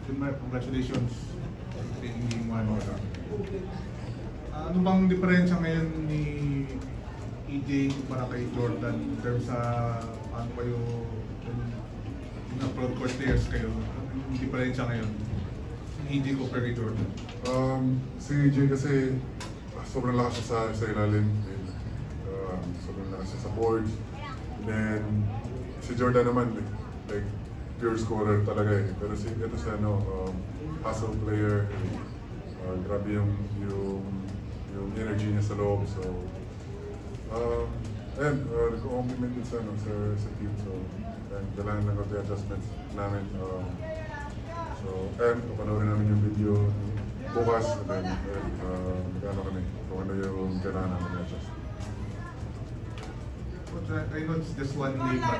Congratulations. Hindi mo ano. Ano bang diferensya ngayon ni EJ para kay Jordan in terms sa ano kayo yung upload court players kayo? Yung diferensya ngayon ni EJ compare kay Jordan? Si EJ kasi sobrang lakas siya sa ilalim. Sobrang lakas siya sa board. Then si Jordan naman like pure scorer talaga eh. Pero ito siya hustle player. Grabe yung energy niya sa loob. So nag-compliment din sa team. So kailangan lang yung adjustments namin. Papanoorin namin yung video bukas. Then magkano kami kung ano yung kailangan namin i-adjust. I know it's just one day, but